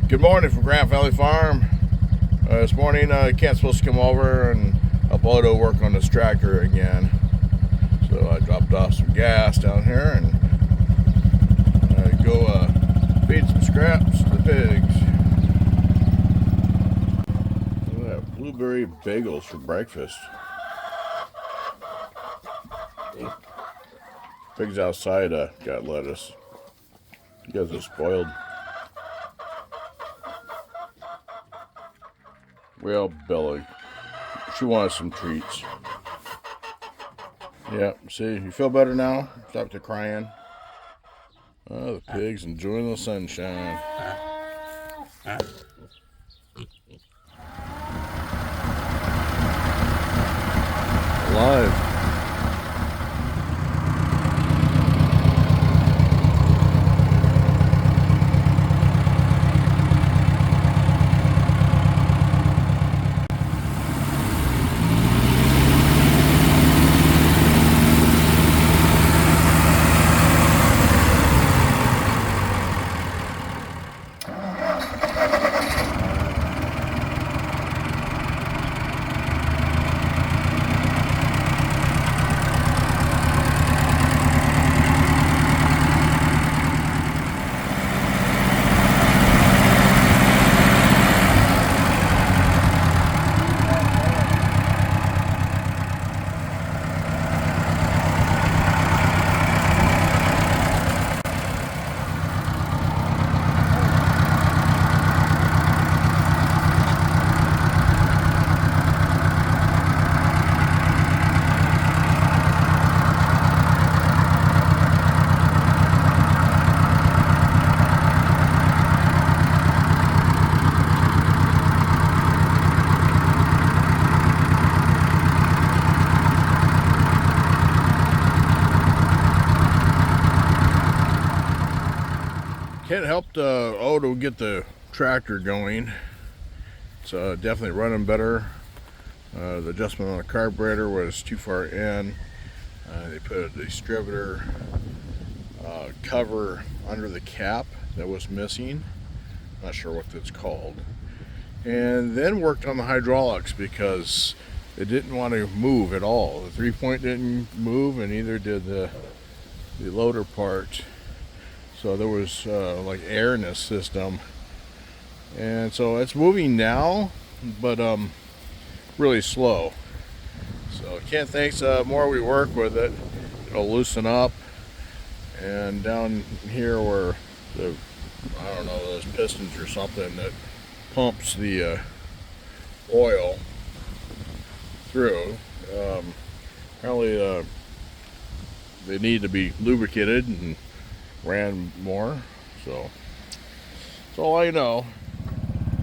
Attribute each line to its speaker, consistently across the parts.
Speaker 1: Good morning from Grand Valley Farm. This morning, Kent's supposed to come over and help Odo work on this tractor again. So I dropped off some gas down here and go feed some scraps to the pigs. Look at that, blueberry bagels for breakfast. Pigs outside got lettuce. You guys are spoiled. Well, Bella, she wanted some treats. Yeah, see, you feel better now? Stop the crying. Oh, the pig's enjoying the sunshine. Alive. Kent helped Odo get the tractor going. It's definitely running better. The adjustment on the carburetor was too far in. They put a distributor cover under the cap that was missing. Not sure what that's called. And then worked on the hydraulics because it didn't want to move at all. The 3-point didn't move, and neither did the loader part. So there was like air in this system, and so it's moving now, but really slow. So Kent thinks the more we work with it, it'll loosen up. And down here where the, I don't know, those pistons or something that pumps the oil through, apparently they need to be lubricated and ran more, so that's all I know.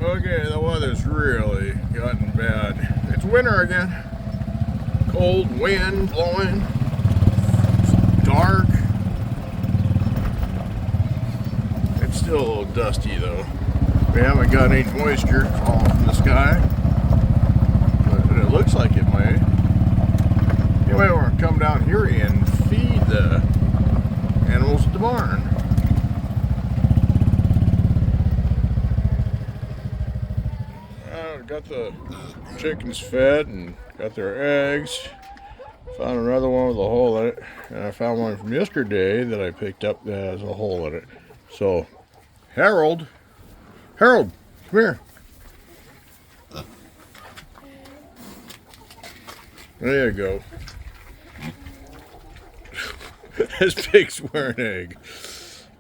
Speaker 1: Okay, the weather's really gotten bad. It's winter again. Cold wind blowing. It's dark. It's still a little dusty though. We haven't got any moisture falling from the sky, but it looks like it may. Anyway, we're gonna come down here and feed the animals at the barn. Got the chickens fed and got their eggs. Found another one with a hole in it, and I found one from yesterday that I picked up that has a hole in it. So, Harold, come here. There you go. This pig's wearing egg.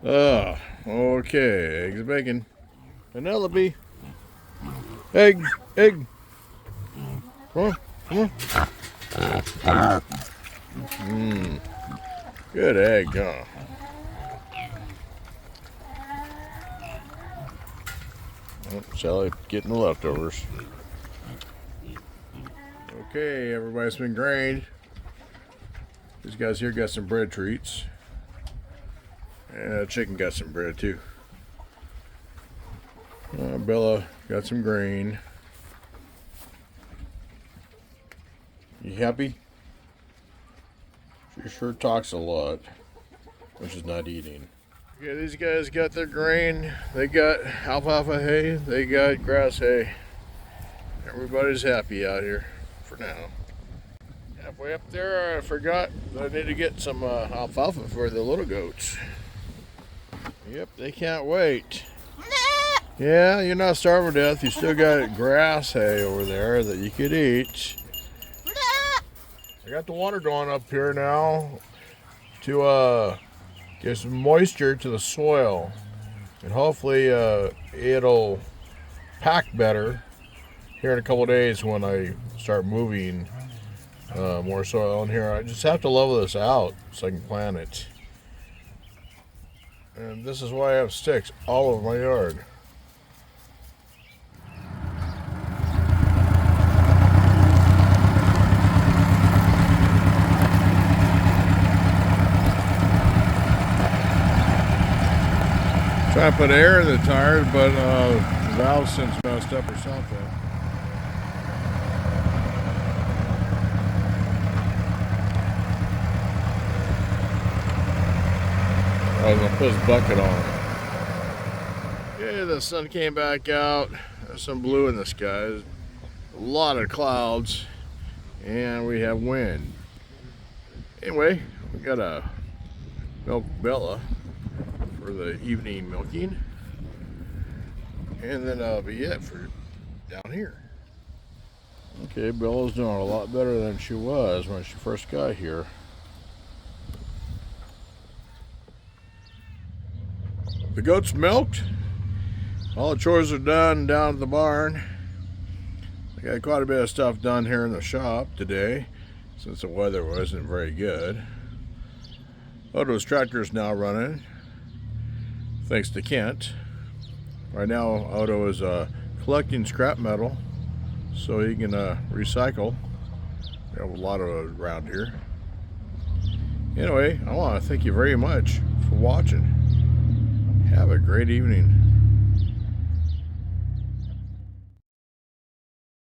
Speaker 1: Okay, eggs and bacon. Penelope. Egg. Come on. Good egg, huh? Oh, Sally getting the leftovers. Okay, everybody's been drained. These guys here got some bread treats. And the chicken got some bread too. Bella got some grain. You happy? She sure talks a lot when she's not eating. Yeah, these guys got their grain. They got alfalfa hay. They got grass hay. Everybody's happy out here for now. Halfway up there, I forgot that I need to get some alfalfa for the little goats. Yep, they can't wait. Yeah, you're not starving to death. You still got grass hay over there that you could eat. I got the water going up here now to get some moisture to the soil, and hopefully it'll pack better here in a couple days when I start moving more soil in here. I just have to level this out so I can plant it. And this is why I have sticks all over my yard. Trying to put air in the tires, but the valve seems messed up or something. I was gonna put his bucket on. Yeah, the sun came back out. There's some blue in the sky. There's a lot of clouds, and we have wind. Anyway, we got a milk Bella for the evening milking, and then that'll be it for down here. Okay, Bella's doing a lot better than she was when she first got here. The goats milked. All the chores are done down at the barn. I got quite a bit of stuff done here in the shop today since the weather wasn't very good. Oto's tractor is now running, thanks to Kent. Right now, Oto is collecting scrap metal so he can recycle. We have a lot of it around here. Anyway, I want to thank you very much for watching. Have a great evening.